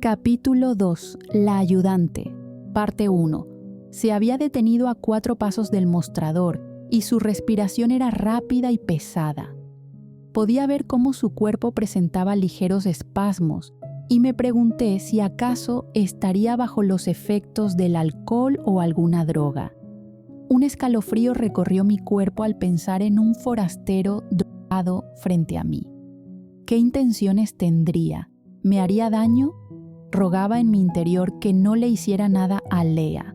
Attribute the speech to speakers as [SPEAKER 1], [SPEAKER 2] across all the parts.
[SPEAKER 1] Capítulo 2. La ayudante. Parte 1. Se había detenido a 4 pasos del mostrador y su respiración era rápida y pesada. Podía ver cómo su cuerpo presentaba ligeros espasmos y me pregunté si acaso estaría bajo los efectos del alcohol o alguna droga. Un escalofrío recorrió mi cuerpo al pensar en un forastero drogado frente a mí. ¿Qué intenciones tendría? ¿Me haría daño? Rogaba en mi interior que no le hiciera nada a Lea.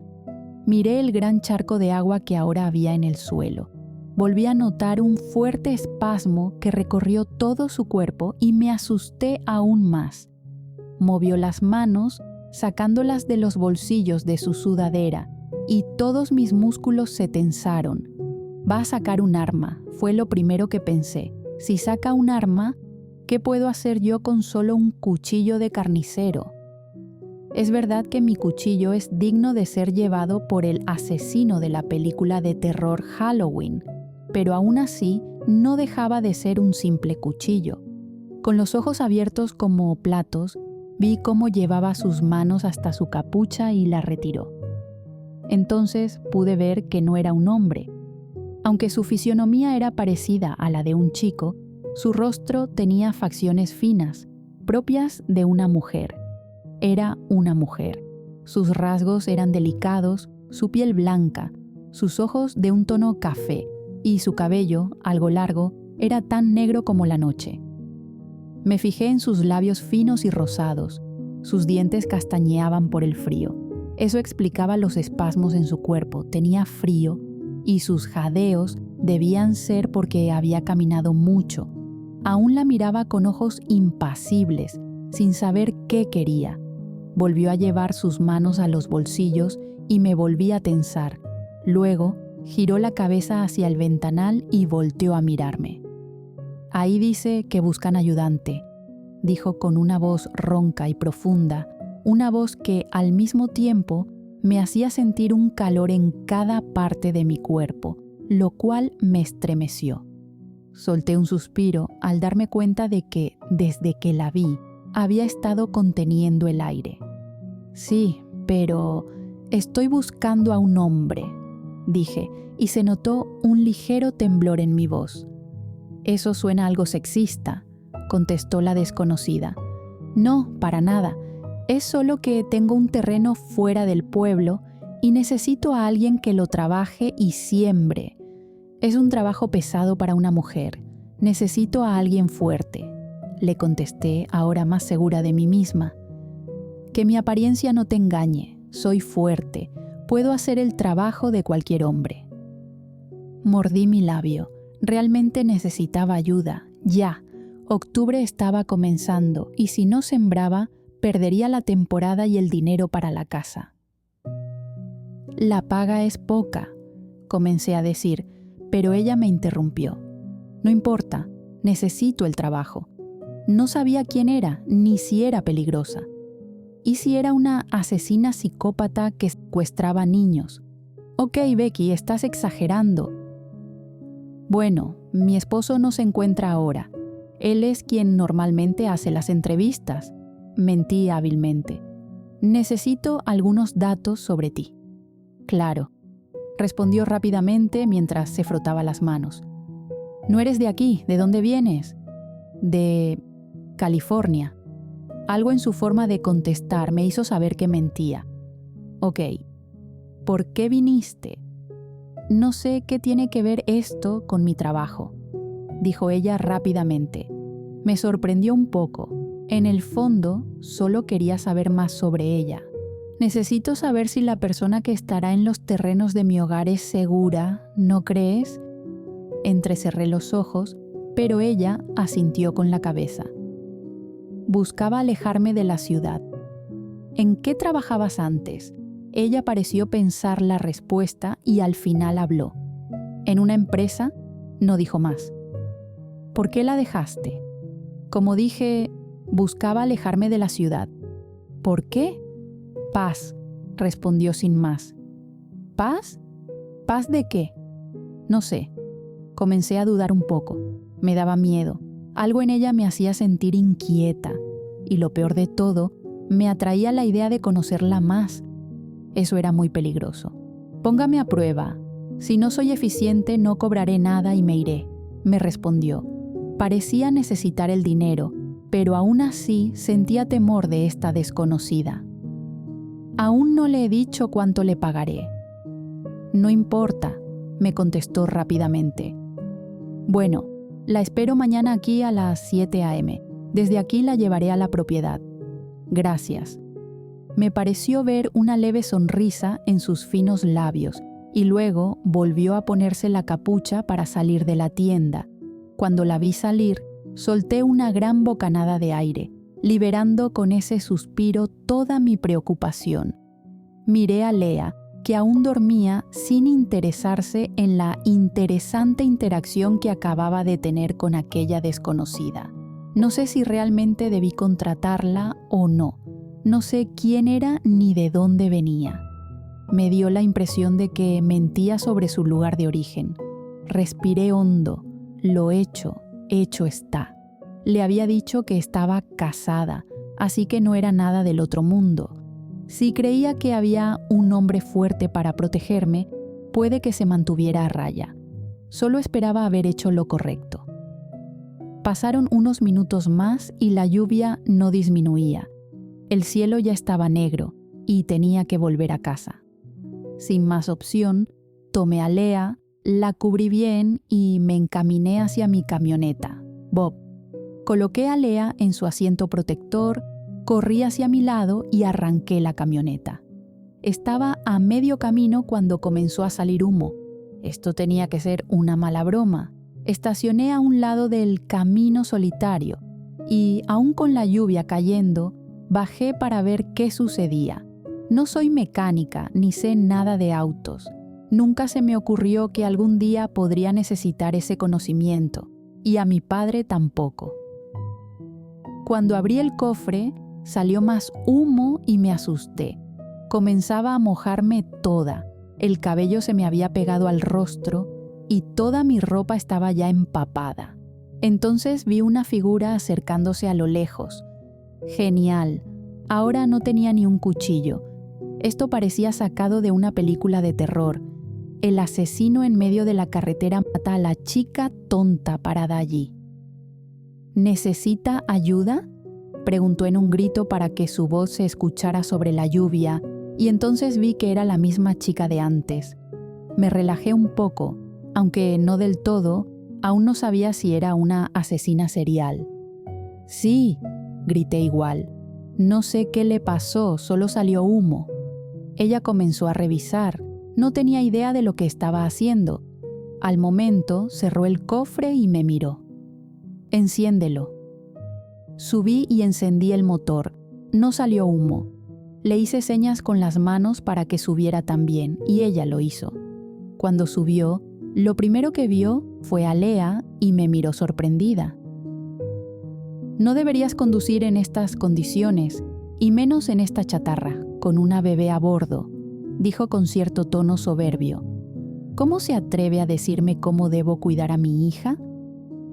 [SPEAKER 1] Miré el gran charco de agua que ahora había en el suelo. Volví a notar un fuerte espasmo que recorrió todo su cuerpo y me asusté aún más. Movió las manos, sacándolas de los bolsillos de su sudadera, y todos mis músculos se tensaron. Va a sacar un arma, fue lo primero que pensé. Si saca un arma, ¿qué puedo hacer yo con solo un cuchillo de carnicero? Es verdad que mi cuchillo es digno de ser llevado por el asesino de la película de terror Halloween, pero aún así no dejaba de ser un simple cuchillo. Con los ojos abiertos como platos, vi cómo llevaba sus manos hasta su capucha y la retiró. Entonces pude ver que no era un hombre. Aunque su fisionomía era parecida a la de un chico, su rostro tenía facciones finas, propias de una mujer. Era una mujer. Sus rasgos eran delicados, su piel blanca, sus ojos de un tono café, y su cabello, algo largo, era tan negro como la noche. Me fijé en sus labios finos y rosados. Sus dientes castañeaban por el frío. Eso explicaba los espasmos en su cuerpo. Tenía frío y sus jadeos debían ser porque había caminado mucho. Aún la miraba con ojos impasibles, sin saber qué quería. Volvió a llevar sus manos a los bolsillos y me volví a tensar. Luego, giró la cabeza hacia el ventanal y volteó a mirarme. «Ahí dice que buscan ayudante», dijo con una voz ronca y profunda, una voz que al mismo tiempo me hacía sentir un calor en cada parte de mi cuerpo, lo cual me estremeció. Solté un suspiro al darme cuenta de que, desde que la vi, había estado conteniendo el aire. «Sí, pero estoy buscando a un hombre», dije, y se notó un ligero temblor en mi voz. «Eso suena algo sexista», contestó la desconocida. «No, para nada. Es solo que tengo un terreno fuera del pueblo y necesito a alguien que lo trabaje y siembre. Es un trabajo pesado para una mujer. Necesito a alguien fuerte», le contesté, ahora más segura de mí misma. «Que mi apariencia no te engañe. Soy fuerte. Puedo hacer el trabajo de cualquier hombre». Mordí mi labio. Realmente necesitaba ayuda. Ya. Octubre estaba comenzando y si no sembraba, perdería la temporada y el dinero para la casa. «La paga es poca», comencé a decir, pero ella me interrumpió. «No importa. Necesito el trabajo». No sabía quién era, ni si era peligrosa. ¿Y si era una asesina psicópata que secuestraba niños? «Ok, Becky, estás exagerando». «Bueno, mi esposo no se encuentra ahora. Él es quien normalmente hace las entrevistas», mentí hábilmente. «Necesito algunos datos sobre ti». «Claro», respondió rápidamente mientras se frotaba las manos. «No eres de aquí. ¿De dónde vienes?» «De California». Algo en su forma de contestar me hizo saber que mentía. «Ok. ¿Por qué viniste?» «No sé qué tiene que ver esto con mi trabajo», dijo ella rápidamente. Me sorprendió un poco. En el fondo, solo quería saber más sobre ella. «Necesito saber si la persona que estará en los terrenos de mi hogar es segura, ¿no crees?» Entrecerré los ojos, pero ella asintió con la cabeza. Buscaba alejarme de la ciudad. «¿En qué trabajabas antes?» Ella pareció pensar la respuesta y al final habló. «¿En una empresa?» No dijo más. «¿Por qué la dejaste?» Como dije, buscaba alejarme de la ciudad. «¿Por qué?» «Paz», respondió sin más. «¿Paz? ¿Paz de qué?» «No sé». Comencé a dudar un poco. Me daba miedo. Algo en ella me hacía sentir inquieta. Y lo peor de todo, Me atraía la idea de conocerla más. Eso era muy peligroso. «Póngame a prueba. Si no soy eficiente, no cobraré nada y me iré», me respondió. Parecía necesitar el dinero, pero aún así sentía temor de esta desconocida. «Aún no le he dicho cuánto le pagaré». «No importa», me contestó rápidamente. «Bueno, la espero mañana aquí a las 7 a.m. Desde aquí la llevaré a la propiedad». «Gracias». Me pareció ver una leve sonrisa en sus finos labios y luego volvió a ponerse la capucha para salir de la tienda. Cuando la vi salir, solté una gran bocanada de aire, liberando con ese suspiro toda mi preocupación. Miré a Lea, que aún dormía sin interesarse en la interesante interacción que acababa de tener con aquella desconocida. No sé si realmente debí contratarla o no. No sé quién era ni de dónde venía. Me dio la impresión de que mentía sobre su lugar de origen. Respiré hondo. Lo hecho está. Le había dicho que estaba casada, así que no era nada del otro mundo. Si creía que había un hombre fuerte para protegerme, puede que se mantuviera a raya. Solo esperaba haber hecho lo correcto. Pasaron unos minutos más y la lluvia no disminuía. El cielo ya estaba negro y tenía que volver a casa. Sin más opción, tomé a Lea, la cubrí bien y me encaminé hacia mi camioneta, Bob. Coloqué a Lea en su asiento protector, corrí hacia mi lado y arranqué la camioneta. Estaba a medio camino cuando comenzó a salir humo. Esto tenía que ser una mala broma. Estacioné a un lado del camino solitario y, aún con la lluvia cayendo, bajé para ver qué sucedía. No soy mecánica ni sé nada de autos. Nunca se me ocurrió que algún día podría necesitar ese conocimiento, y a mi padre tampoco. Cuando abrí el cofre, salió más humo y me asusté. Comenzaba a mojarme toda. El cabello se me había pegado al rostro y toda mi ropa estaba ya empapada. Entonces vi una figura acercándose a lo lejos. Genial. Ahora no tenía ni un cuchillo. Esto parecía sacado de una película de terror. El asesino en medio de la carretera mata a la chica tonta parada allí. ¿Necesita ayuda?, preguntó en un grito para que su voz se escuchara sobre la lluvia, y entonces vi que era la misma chica de antes. Me relajé un poco, aunque no del todo. Aún no sabía si era una asesina serial. «Sí», grité igual. «No sé qué le pasó, solo salió humo». Ella comenzó a revisar. No tenía idea de lo que estaba haciendo. Al momento cerró el cofre y me miró. «Enciéndelo». Subí y encendí el motor. No salió humo. Le hice señas con las manos para que subiera también, y ella lo hizo. Cuando subió, lo primero que vio fue a Lea y me miró sorprendida. «No deberías conducir en estas condiciones, y menos en esta chatarra, con una bebé a bordo», dijo con cierto tono soberbio. «¿Cómo se atreve a decirme cómo debo cuidar a mi hija?»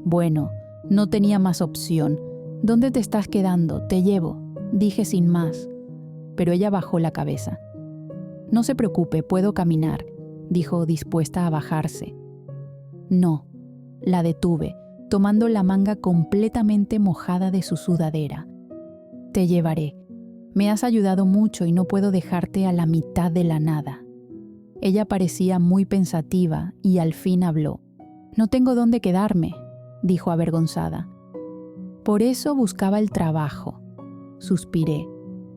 [SPEAKER 1] «Bueno, no tenía más opción. ¿Dónde te estás quedando? Te llevo», dije sin más. Pero ella bajó la cabeza. «No se preocupe, puedo caminar», dijo dispuesta a bajarse. «No», la detuve, tomando la manga completamente mojada de su sudadera. «Te llevaré. Me has ayudado mucho y no puedo dejarte a la mitad de la nada». Ella parecía muy pensativa y al fin habló. «No tengo dónde quedarme», dijo avergonzada. «Por eso buscaba el trabajo». Suspiré.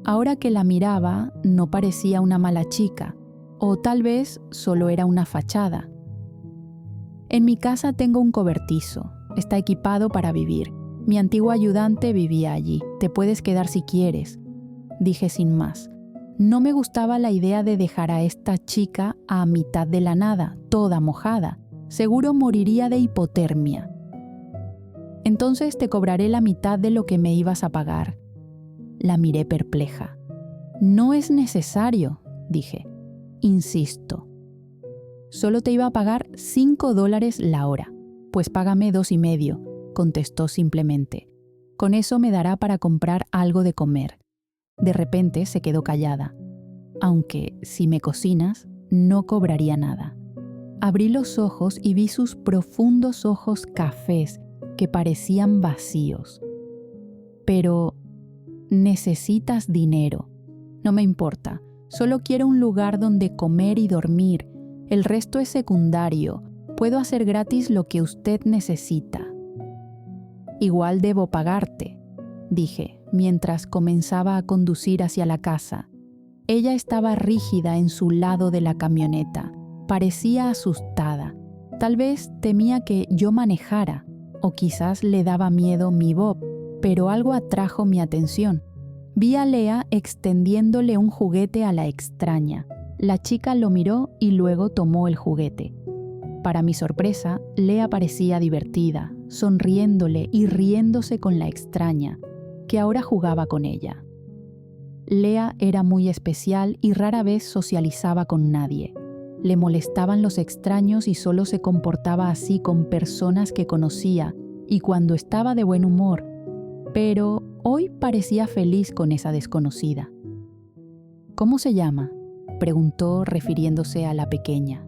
[SPEAKER 1] Ahora que la miraba, no parecía una mala chica, o tal vez solo era una fachada. «En mi casa tengo un cobertizo. Está equipado para vivir. Mi antiguo ayudante vivía allí. Te puedes quedar si quieres», dije sin más. No me gustaba la idea de dejar a esta chica a mitad de la nada, toda mojada. Seguro moriría de hipotermia. «Entonces te cobraré la mitad de lo que me ibas a pagar». La miré perpleja. «No es necesario», dije. «Insisto». «Solo te iba a pagar $5 la hora». «Pues págame 2.50», contestó simplemente. «Con eso me dará para comprar algo de comer». De repente se quedó callada. Aunque, si me cocinas, no cobraría nada. Abrí los ojos y vi sus profundos ojos cafés que parecían vacíos. Pero necesitas dinero. No me importa. Solo quiero un lugar donde comer y dormir. El resto es secundario. Puedo hacer gratis lo que usted necesita. Igual debo pagarte, dije, mientras comenzaba a conducir hacia la casa. Ella estaba rígida en su lado de la camioneta. Parecía asustada. Tal vez temía que yo manejara, o quizás le daba miedo mi Bob, pero algo atrajo mi atención. Vi a Lea extendiéndole un juguete a la extraña. La chica lo miró y luego tomó el juguete. Para mi sorpresa, Lea parecía divertida, sonriéndole y riéndose con la extraña, que ahora jugaba con ella. Lea era muy especial y rara vez socializaba con nadie. Le molestaban los extraños y solo se comportaba así con personas que conocía y cuando estaba de buen humor, pero hoy parecía feliz con esa desconocida. ¿Cómo se llama?, preguntó refiriéndose a la pequeña.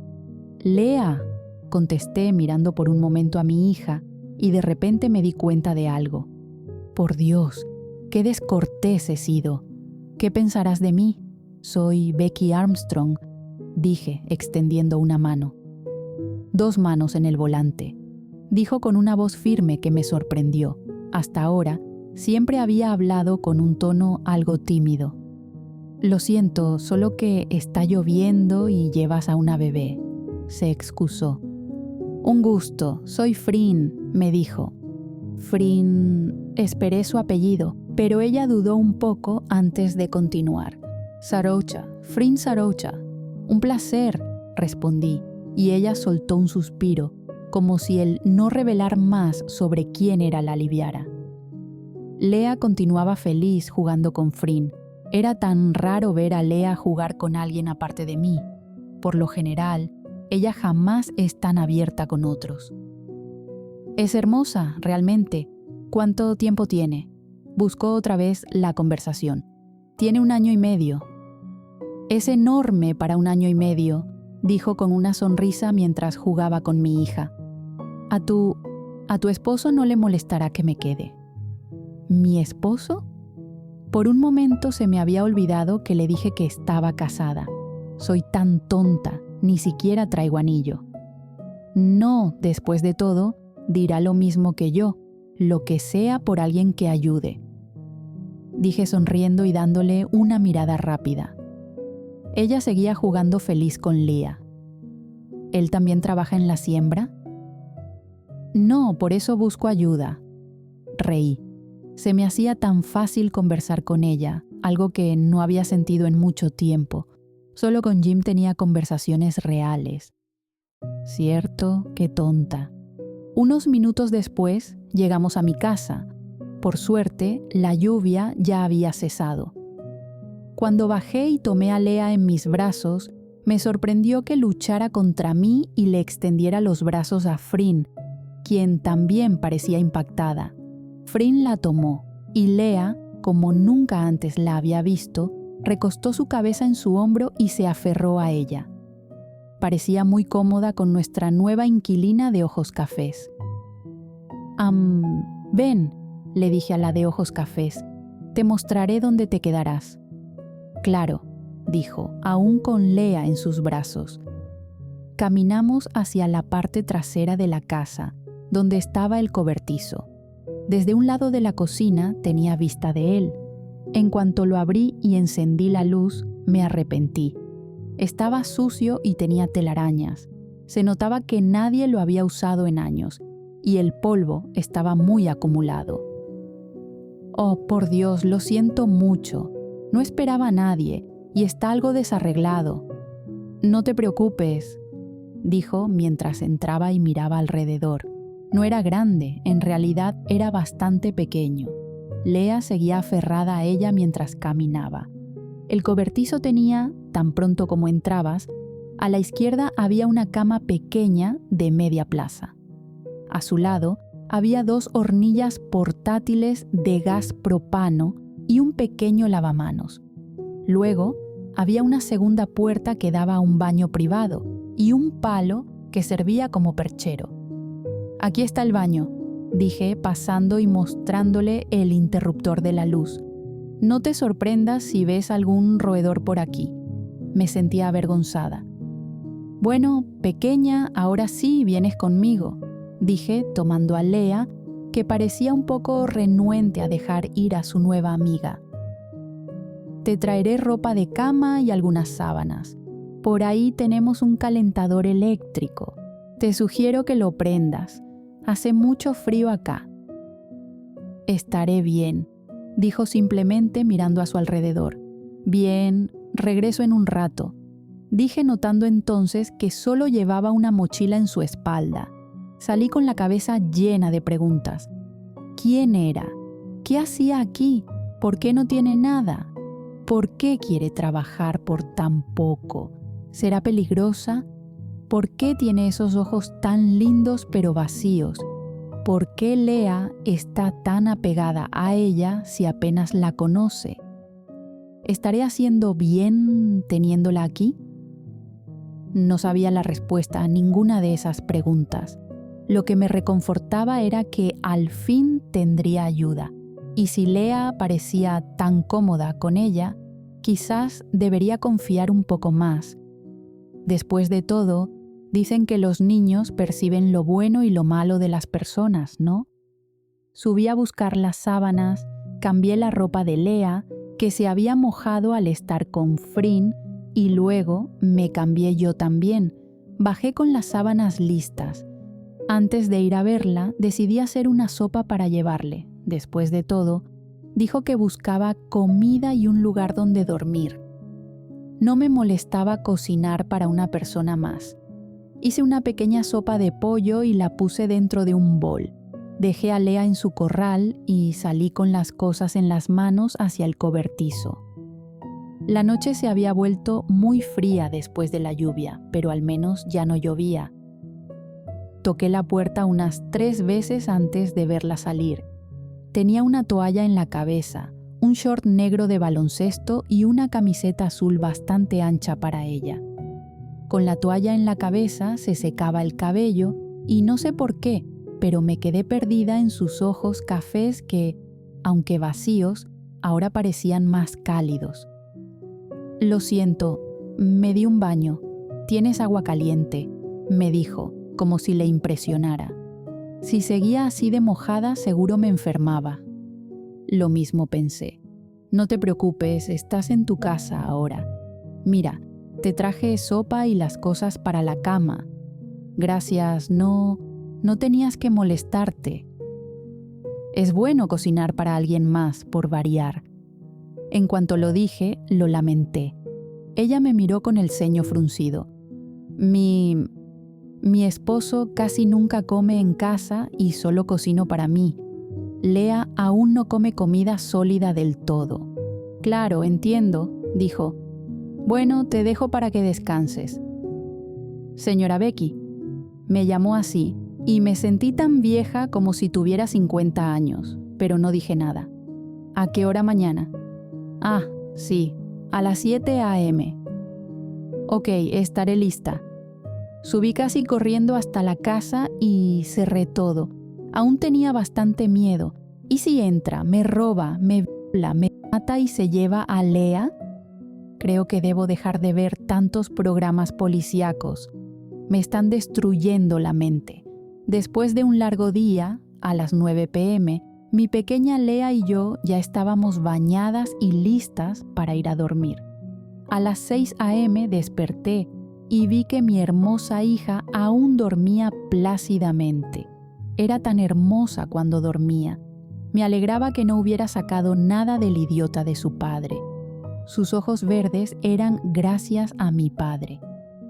[SPEAKER 1] Lea, contesté mirando por un momento a mi hija y de repente me di cuenta de algo. Por Dios, qué descortés he sido. ¿Qué pensarás de mí? Soy Becky Armstrong, dije, extendiendo una mano. 2 manos en el volante, dijo con una voz firme que me sorprendió. Hasta ahora, siempre había hablado con un tono algo tímido. Lo siento, solo que está lloviendo y llevas a una bebé, se excusó. Un gusto, soy Freen, me dijo. Freen, esperé su apellido, pero ella dudó un poco antes de continuar. Sarocha, Freen Sarocha. Un placer, respondí, y ella soltó un suspiro, como si el no revelar más sobre quién era la aliviara. Lea continuaba feliz jugando con Freen. Era tan raro ver a Lea jugar con alguien aparte de mí. Por lo general, ella jamás es tan abierta con otros. Es hermosa, realmente. ¿Cuánto tiempo tiene? Buscó otra vez la conversación. Tiene 1 año y medio. Es enorme para 1 año y medio, dijo con una sonrisa mientras jugaba con mi hija. A tu esposo no le molestará que me quede. ¿Mi esposo? Por un momento se me había olvidado que le dije que estaba casada. Soy tan tonta, ni siquiera traigo anillo. No, después de todo, dirá lo mismo que yo, lo que sea por alguien que ayude. Dije sonriendo y dándole una mirada rápida. Ella seguía jugando feliz con Lea. ¿Él también trabaja en la siembra? No, por eso busco ayuda. Reí. Se me hacía tan fácil conversar con ella, algo que no había sentido en mucho tiempo. Solo con Jim tenía conversaciones reales. Cierto, qué tonta. Unos minutos después llegamos a mi casa. Por suerte, la lluvia ya había cesado. Cuando bajé y tomé a Lea en mis brazos, me sorprendió que luchara contra mí y le extendiera los brazos a Freen, quien también parecía impactada. Freen la tomó y Lea, como nunca antes la había visto, recostó su cabeza en su hombro y se aferró a ella. Parecía muy cómoda con nuestra nueva inquilina de ojos cafés. Ven, le dije a la de ojos cafés, te mostraré dónde te quedarás. Claro, dijo, aún con Lea en sus brazos. Caminamos hacia la parte trasera de la casa, donde estaba el cobertizo. Desde un lado de la cocina tenía vista de él. En cuanto lo abrí y encendí la luz, me arrepentí. Estaba sucio y tenía telarañas. Se notaba que nadie lo había usado en años, y el polvo estaba muy acumulado. Oh, por Dios, lo siento mucho. No esperaba a nadie, y está algo desarreglado. No te preocupes, dijo mientras entraba y miraba alrededor. No era grande, en realidad era bastante pequeño. Lea seguía aferrada a ella mientras caminaba. El cobertizo tenía, tan pronto como entrabas, a la izquierda había una cama pequeña de media plaza. A su lado había 2 hornillas portátiles de gas propano y un pequeño lavamanos. Luego, había una segunda puerta que daba a un baño privado y un palo que servía como perchero. «Aquí está el baño», dije pasando y mostrándole el interruptor de la luz. «No te sorprendas si ves algún roedor por aquí». Me sentía avergonzada. «Bueno, pequeña, ahora sí vienes conmigo», dije tomando a Lea, que parecía un poco renuente a dejar ir a su nueva amiga. «Te traeré ropa de cama y algunas sábanas. Por ahí tenemos un calentador eléctrico. Te sugiero que lo prendas. Hace mucho frío acá». «Estaré bien», dijo simplemente mirando a su alrededor. «Bien, regreso en un rato», dije notando entonces que solo llevaba una mochila en su espalda. Salí con la cabeza llena de preguntas. ¿Quién era? ¿Qué hacía aquí? ¿Por qué no tiene nada? ¿Por qué quiere trabajar por tan poco? ¿Será peligrosa? ¿Por qué tiene esos ojos tan lindos pero vacíos? ¿Por qué Lea está tan apegada a ella si apenas la conoce? ¿Estaré haciendo bien teniéndola aquí? No sabía la respuesta a ninguna de esas preguntas. Lo que me reconfortaba era que al fin tendría ayuda. Y si Lea parecía tan cómoda con ella, quizás debería confiar un poco más. Después de todo, dicen que los niños perciben lo bueno y lo malo de las personas, ¿no? Subí a buscar las sábanas, cambié la ropa de Lea, que se había mojado al estar con Frin, y luego me cambié yo también. Bajé con las sábanas listas. Antes de ir a verla, decidí hacer una sopa para llevarle. Después de todo, dijo que buscaba comida y un lugar donde dormir. No me molestaba cocinar para una persona más. Hice una pequeña sopa de pollo y la puse dentro de un bol. Dejé a Lea en su corral y salí con las cosas en las manos hacia el cobertizo. La noche se había vuelto muy fría después de la lluvia, pero al menos ya no llovía. Toqué la puerta unas 3 veces antes de verla salir. Tenía una toalla en la cabeza, un short negro de baloncesto y una camiseta azul bastante ancha para ella. Con la toalla en la cabeza se secaba el cabello y no sé por qué, pero me quedé perdida en sus ojos cafés que, aunque vacíos, ahora parecían más cálidos. «Lo siento, me di un baño. ¿Tienes agua caliente?», me dijo, como si le impresionara. Si seguía así de mojada, seguro me enfermaba. Lo mismo pensé. «No te preocupes, estás en tu casa ahora. Mira, te traje sopa y las cosas para la cama. Gracias, no tenías que molestarte. Es bueno cocinar para alguien más, por variar». En cuanto lo dije, lo lamenté. Ella me miró con el ceño fruncido. Mi esposo casi nunca come en casa y solo cocino para mí. Lea aún no come comida sólida del todo. «Claro, entiendo», dijo. «Bueno, te dejo para que descanses». «Señora Becky», me llamó así, y me sentí tan vieja como si tuviera 50 años, pero no dije nada. «¿A qué hora mañana?» «Ah, sí, a las 7 a.m. «Ok, estaré lista». Subí casi corriendo hasta la casa y cerré todo. Aún tenía bastante miedo. ¿Y si entra, me roba, me viola, me mata y se lleva a Lea? Creo que debo dejar de ver tantos programas policíacos. Me están destruyendo la mente. Después de un largo día, a las 9 p.m., mi pequeña Lea y yo ya estábamos bañadas y listas para ir a dormir. A las 6 a.m. desperté y vi que mi hermosa hija aún dormía plácidamente. Era tan hermosa cuando dormía. Me alegraba que no hubiera sacado nada del idiota de su padre. Sus ojos verdes eran gracias a mi padre.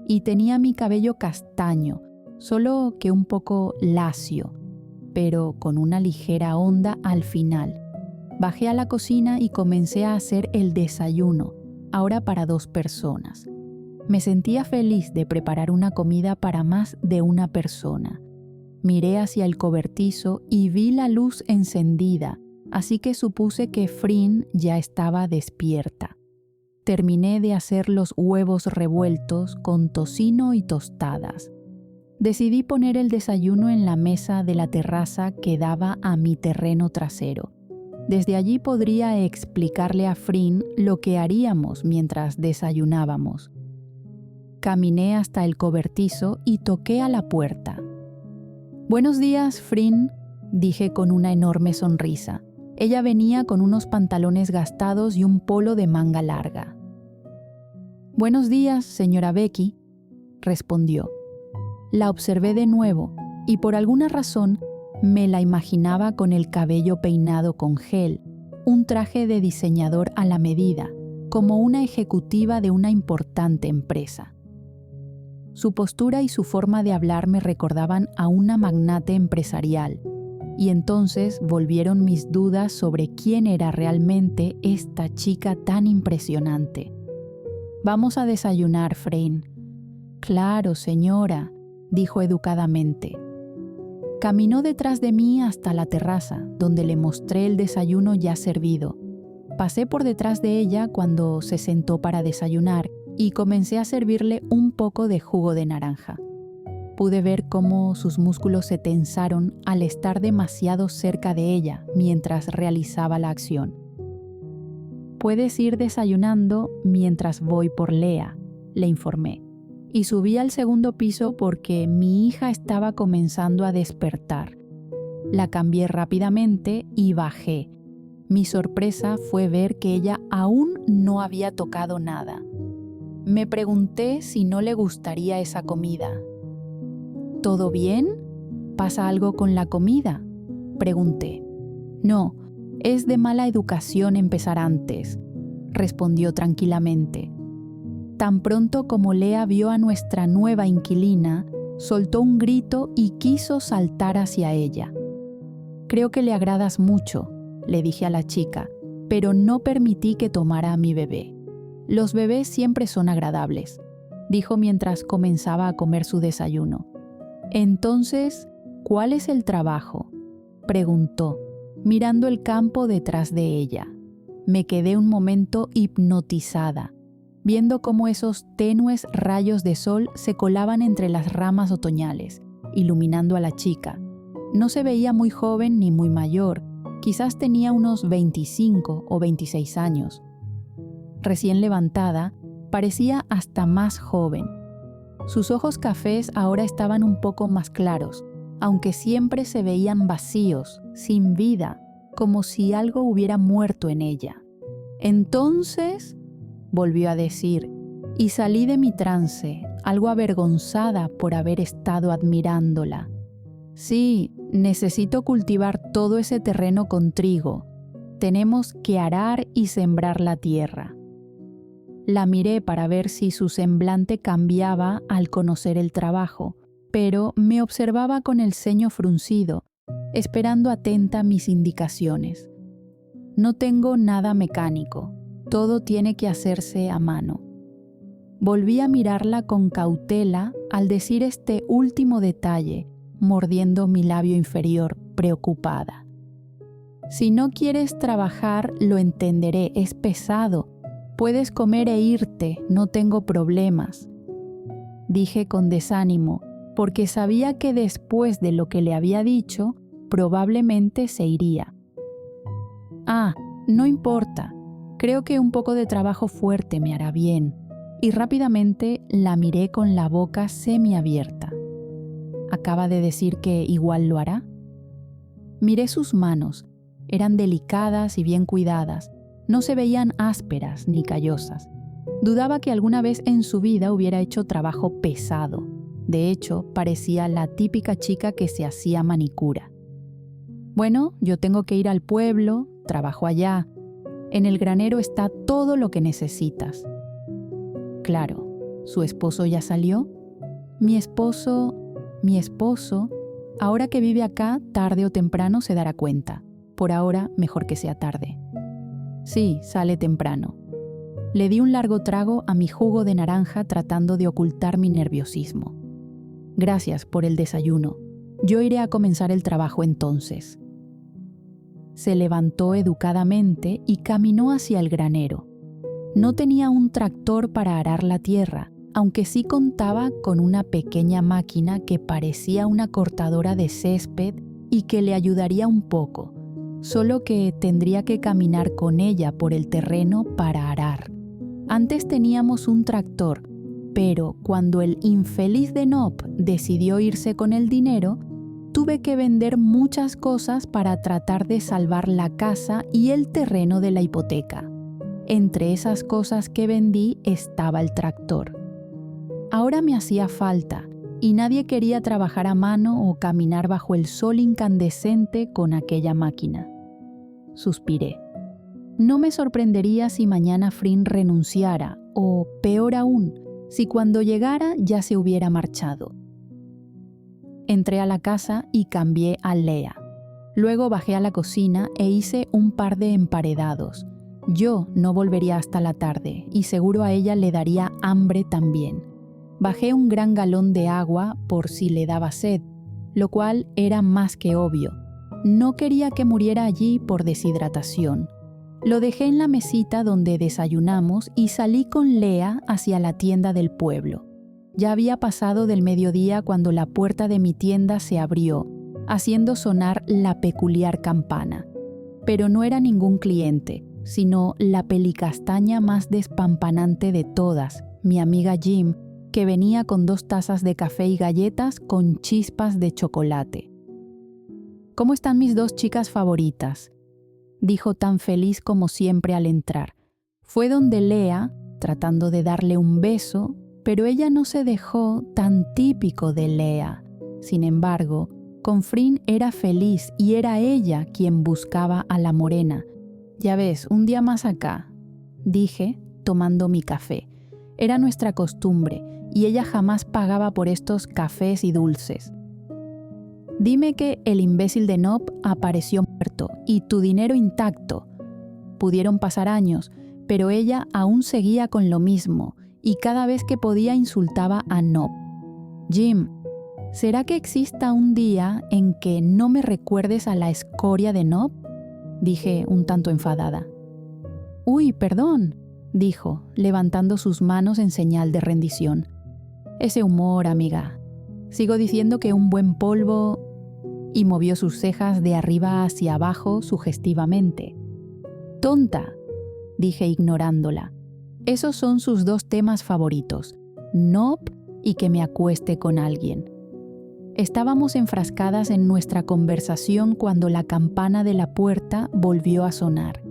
[SPEAKER 1] Y tenía mi cabello castaño, solo que un poco lacio, pero con una ligera onda al final. Bajé a la cocina y comencé a hacer el desayuno, ahora para 2 personas. Me sentía feliz de preparar una comida para más de una persona. Miré hacia el cobertizo y vi la luz encendida, así que supuse que Frin ya estaba despierta. Terminé de hacer los huevos revueltos con tocino y tostadas. Decidí poner el desayuno en la mesa de la terraza que daba a mi terreno trasero. Desde allí podría explicarle a Frin lo que haríamos mientras desayunábamos. Caminé hasta el cobertizo y toqué a la puerta. «Buenos días, Frin», dije con una enorme sonrisa. Ella venía con unos pantalones gastados y un polo de manga larga. «Buenos días, señora Becky», respondió. La observé de nuevo y por alguna razón me la imaginaba con el cabello peinado con gel, un traje de diseñador a la medida, como una ejecutiva de una importante empresa. Su postura y su forma de hablar me recordaban a una magnate empresarial, y entonces volvieron mis dudas sobre quién era realmente esta chica tan impresionante. «Vamos a desayunar, Frin». «Claro, señora», dijo educadamente. Caminó detrás de mí hasta la terraza, donde le mostré el desayuno ya servido. Pasé por detrás de ella cuando se sentó para desayunar y comencé a servirle un poco de jugo de naranja. Pude ver cómo sus músculos se tensaron al estar demasiado cerca de ella mientras realizaba la acción. «Puedes ir desayunando mientras voy por Lea», le informé. Y subí al segundo piso porque mi hija estaba comenzando a despertar. La cambié rápidamente y bajé. Mi sorpresa fue ver que ella aún no había tocado nada. Me pregunté si no le gustaría esa comida. «¿Todo bien? ¿Pasa algo con la comida?», pregunté. «No, es de mala educación empezar antes», respondió tranquilamente. Tan pronto como Lea vio a nuestra nueva inquilina, soltó un grito y quiso saltar hacia ella. «Creo que le agradas mucho», le dije a la chica, pero no permití que tomara a mi bebé. «Los bebés siempre son agradables», dijo mientras comenzaba a comer su desayuno. «Entonces, ¿cuál es el trabajo?», preguntó, mirando el campo detrás de ella. Me quedé un momento hipnotizada, viendo cómo esos tenues rayos de sol se colaban entre las ramas otoñales, iluminando a la chica. No se veía muy joven ni muy mayor, quizás tenía unos 25 o 26 años. Recién levantada, parecía hasta más joven. Sus ojos cafés ahora estaban un poco más claros, aunque siempre se veían vacíos, sin vida, como si algo hubiera muerto en ella. «Entonces», volvió a decir, y salí de mi trance, algo avergonzada por haber estado admirándola. «Sí, necesito cultivar todo ese terreno con trigo. Tenemos que arar y sembrar la tierra». La miré para ver si su semblante cambiaba al conocer el trabajo, pero me observaba con el ceño fruncido, esperando atenta mis indicaciones. «No tengo nada mecánico. Todo tiene que hacerse a mano». Volví a mirarla con cautela al decir este último detalle, mordiendo mi labio inferior, preocupada. «Si no quieres trabajar, lo entenderé, es pesado. Puedes comer e irte, no tengo problemas», dije con desánimo, porque sabía que después de lo que le había dicho, probablemente se iría. «Ah, no importa. Creo que un poco de trabajo fuerte me hará bien», y rápidamente la miré con la boca semiabierta. ¿Acaba de decir que igual lo hará? Miré sus manos. Eran delicadas y bien cuidadas. No se veían ásperas ni callosas. Dudaba que alguna vez en su vida hubiera hecho trabajo pesado. De hecho, parecía la típica chica que se hacía manicura. «Bueno, yo tengo que ir al pueblo, trabajo allá. En el granero está todo lo que necesitas». Claro, ¿su esposo ya salió? Mi esposo, ahora que vive acá, tarde o temprano se dará cuenta. Por ahora, mejor que sea tarde. Sí, sale temprano. Le di un largo trago a mi jugo de naranja tratando de ocultar mi nerviosismo. «Gracias por el desayuno. Yo iré a comenzar el trabajo entonces». Se levantó educadamente y caminó hacia el granero. No tenía un tractor para arar la tierra, aunque sí contaba con una pequeña máquina que parecía una cortadora de césped y que le ayudaría un poco, solo que tendría que caminar con ella por el terreno para arar. Antes teníamos un tractor, pero cuando el infeliz de Nob decidió irse con el dinero, tuve que vender muchas cosas para tratar de salvar la casa y el terreno de la hipoteca. Entre esas cosas que vendí estaba el tractor. Ahora me hacía falta y nadie quería trabajar a mano o caminar bajo el sol incandescente con aquella máquina. Suspiré. No me sorprendería si mañana Frin renunciara o, peor aún, si cuando llegara ya se hubiera marchado. Entré a la casa y cambié a Lea. Luego bajé a la cocina e hice un par de emparedados. Yo no volvería hasta la tarde y seguro a ella le daría hambre también. Bajé un gran galón de agua por si le daba sed, lo cual era más que obvio. No quería que muriera allí por deshidratación. Lo dejé en la mesita donde desayunamos y salí con Lea hacia la tienda del pueblo. Ya había pasado del mediodía cuando la puerta de mi tienda se abrió, haciendo sonar la peculiar campana. Pero no era ningún cliente, sino la pelicastaña más despampanante de todas, mi amiga Jim, que venía con 2 tazas de café y galletas con chispas de chocolate. «¿Cómo están mis 2 chicas favoritas?», dijo tan feliz como siempre al entrar. Fue donde Lea, tratando de darle un beso, pero ella no se dejó, tan típico de Lea. Sin embargo, con Frin era feliz y era ella quien buscaba a la morena. «Ya ves, un día más acá», dije, tomando mi café. Era nuestra costumbre y ella jamás pagaba por estos cafés y dulces. «Dime que el imbécil de Nob apareció muerto y tu dinero intacto». Pudieron pasar años, pero ella aún seguía con lo mismo y cada vez que podía insultaba a Nob. «Jim, ¿será que exista un día en que no me recuerdes a la escoria de Nob?», dije un tanto enfadada. «Uy, perdón», dijo, levantando sus manos en señal de rendición. «Ese humor, amiga. Sigo diciendo que un buen polvo...», y movió sus cejas de arriba hacia abajo sugestivamente. «Tonta», dije ignorándola. Esos son sus 2 temas favoritos, Nob y que me acueste con alguien. Estábamos enfrascadas en nuestra conversación cuando la campana de la puerta volvió a sonar.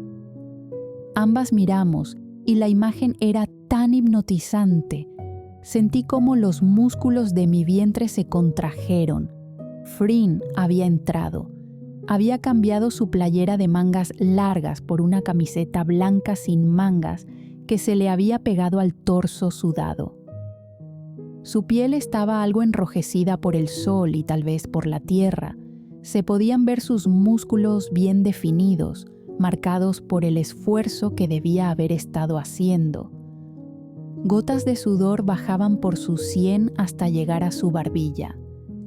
[SPEAKER 1] Ambas miramos y la imagen era tan hipnotizante. Sentí como los músculos de mi vientre se contrajeron. Frin había entrado. Había cambiado su playera de mangas largas por una camiseta blanca sin mangas que se le había pegado al torso sudado. Su piel estaba algo enrojecida por el sol y tal vez por la tierra. Se podían ver sus músculos bien definidos, marcados por el esfuerzo que debía haber estado haciendo. Gotas de sudor bajaban por su sien hasta llegar a su barbilla.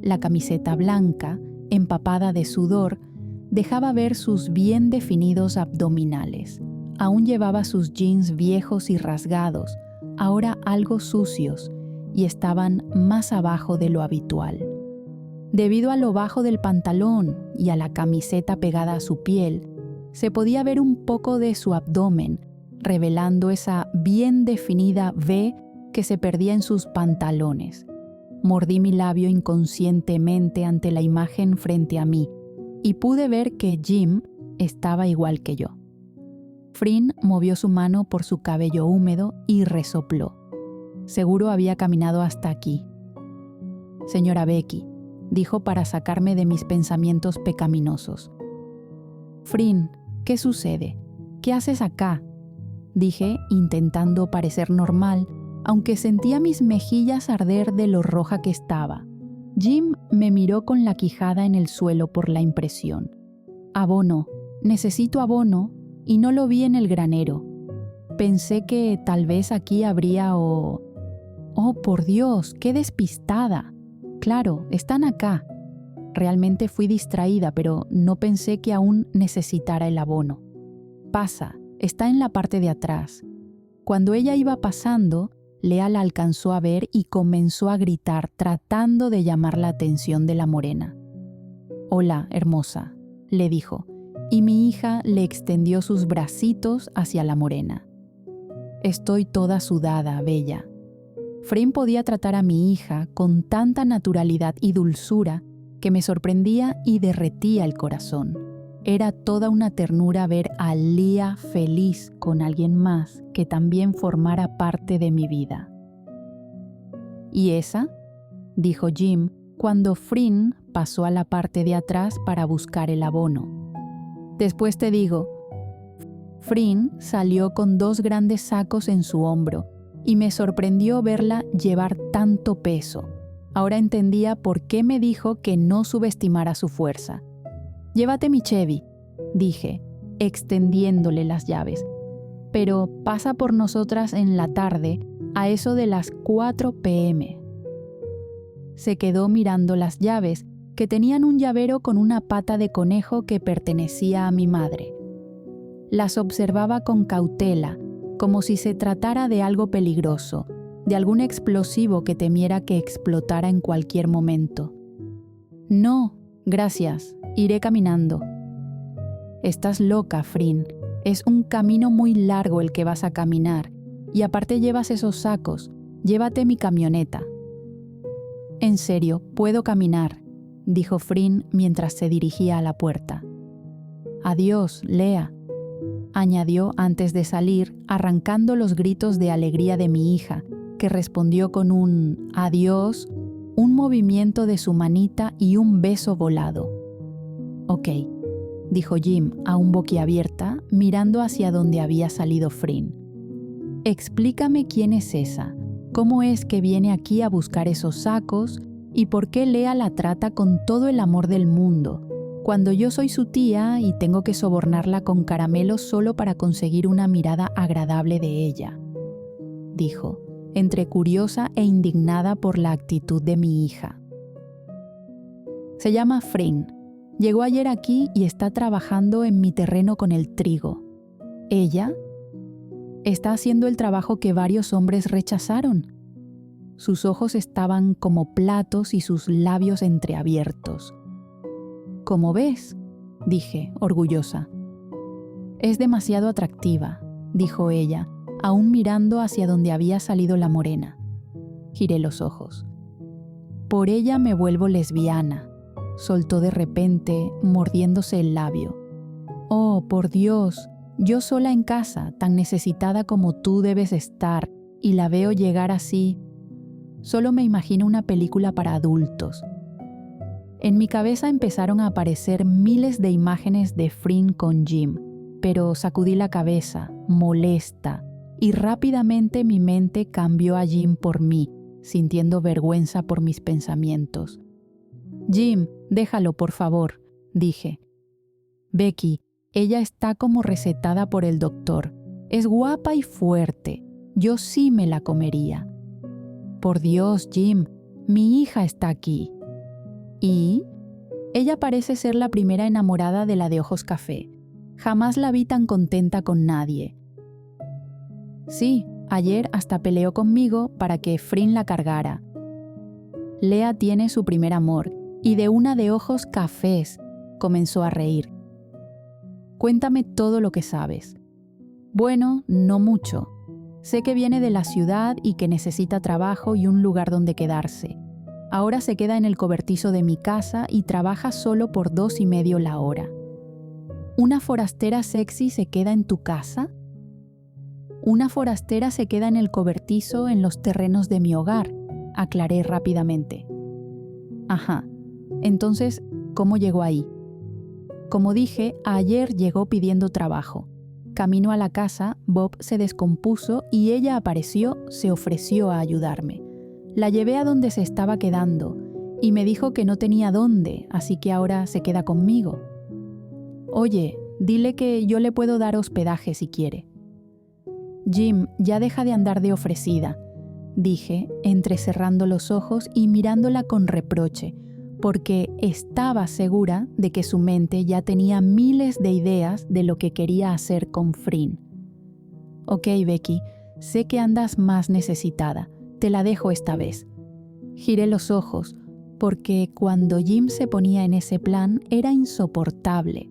[SPEAKER 1] La camiseta blanca, empapada de sudor, dejaba ver sus bien definidos abdominales. Aún llevaba sus jeans viejos y rasgados, ahora algo sucios, y estaban más abajo de lo habitual. Debido a lo bajo del pantalón y a la camiseta pegada a su piel, se podía ver un poco de su abdomen, revelando esa bien definida V que se perdía en sus pantalones. Mordí mi labio inconscientemente ante la imagen frente a mí y pude ver que Jim estaba igual que yo. Frin movió su mano por su cabello húmedo y resopló. Seguro había caminado hasta aquí. «Señora Becky», dijo para sacarme de mis pensamientos pecaminosos. «Frin, ¿qué sucede? ¿Qué haces acá?», dije intentando parecer normal, aunque sentía mis mejillas arder de lo roja que estaba. Jim me miró con la quijada en el suelo por la impresión. «Abono, necesito abono y no lo vi en el granero. Pensé que tal vez aquí habría o...». «Oh, por Dios, qué despistada. Claro, están acá». realmente fui distraída, pero no pensé que aún necesitara el abono. Pasa, está en la parte de atrás. Cuando ella iba pasando, Lea la alcanzó a ver y comenzó a gritar, tratando de llamar la atención de la morena. «Hola, hermosa», le dijo, y mi hija le extendió sus bracitos hacia la morena. «Estoy toda sudada, bella». Freen podía tratar a mi hija con tanta naturalidad y dulzura que me sorprendía y derretía el corazón. Era toda una ternura ver a Lea feliz con alguien más que también formara parte de mi vida. «¿Y esa?», dijo Jim cuando Freen pasó a la parte de atrás para buscar el abono. «Después te digo». Freen salió con 2 grandes sacos en su hombro y me sorprendió verla llevar tanto peso. Ahora entendía por qué me dijo que no subestimara su fuerza. «Llévate mi Chevy», dije, extendiéndole las llaves. «Pero pasa por nosotras en la tarde, a eso de las 4 p.m. Se quedó mirando las llaves, que tenían un llavero con una pata de conejo que pertenecía a mi madre. Las observaba con cautela, como si se tratara de algo peligroso, de algún explosivo que temiera que explotara en cualquier momento. «No, gracias, iré caminando». «Estás loca, Freen. Es un camino muy largo el que vas a caminar, y aparte llevas esos sacos. Llévate mi camioneta». «En serio, puedo caminar», dijo Freen mientras se dirigía a la puerta. «Adiós, Lea», añadió antes de salir, arrancando los gritos de alegría de mi hija, que respondió con un adiós, un movimiento de su manita y un beso volado. «Ok», dijo Jim, aún boquiabierta, mirando hacia donde había salido Freen. «Explícame quién es esa, cómo es que viene aquí a buscar esos sacos y por qué Lea la trata con todo el amor del mundo, cuando yo soy su tía y tengo que sobornarla con caramelos solo para conseguir una mirada agradable de ella», dijo, entre curiosa e indignada por la actitud de mi hija. «Se llama Freen. Llegó ayer aquí y está trabajando en mi terreno con el trigo. Ella está haciendo el trabajo que varios hombres rechazaron». Sus ojos estaban como platos y sus labios entreabiertos. «¿Cómo ves?», dije, orgullosa. «Es demasiado atractiva», dijo ella, aún mirando hacia donde había salido la morena. Giré los ojos. «Por ella me vuelvo lesbiana», soltó de repente, mordiéndose el labio. «Oh, por Dios, yo sola en casa, tan necesitada como tú debes estar, y la veo llegar así. Solo me imagino una película para adultos». En mi cabeza empezaron a aparecer miles de imágenes de Freen con Jim, pero sacudí la cabeza, molesta, y rápidamente mi mente cambió a Jim por mí, sintiendo vergüenza por mis pensamientos. «Jim, déjalo, por favor», dije. «Becky, ella está como recetada por el doctor. Es guapa y fuerte. Yo sí me la comería». «Por Dios, Jim, mi hija está aquí». «¿Y?» «Ella parece ser la primera enamorada de la de ojos café. Jamás la vi tan contenta con nadie». «Sí, ayer hasta peleó conmigo para que Freen la cargara. Lea tiene su primer amor, y de una de ojos cafés», comenzó a reír. «Cuéntame todo lo que sabes». «Bueno, no mucho. Sé que viene de la ciudad y que necesita trabajo y un lugar donde quedarse. Ahora se queda en el cobertizo de mi casa y trabaja solo por 2.50 la hora». «¿Una forastera sexy se queda en tu casa?» «Una forastera se queda en el cobertizo en los terrenos de mi hogar», aclaré rápidamente. «Ajá. Entonces, ¿cómo llegó ahí?» «Como dije, ayer llegó pidiendo trabajo. Camino a la casa, Bob se descompuso y ella apareció, se ofreció a ayudarme. La llevé a donde se estaba quedando y me dijo que no tenía dónde, así que ahora se queda conmigo. Oye, dile que yo le puedo dar hospedaje si quiere». «Jim, ya deja de andar de ofrecida», dije, entrecerrando los ojos y mirándola con reproche, porque estaba segura de que su mente ya tenía miles de ideas de lo que quería hacer con Frin. Ok, Becky, sé que andas más necesitada, te la dejo esta vez. Giré los ojos, porque cuando Jim se ponía en ese plan era insoportable.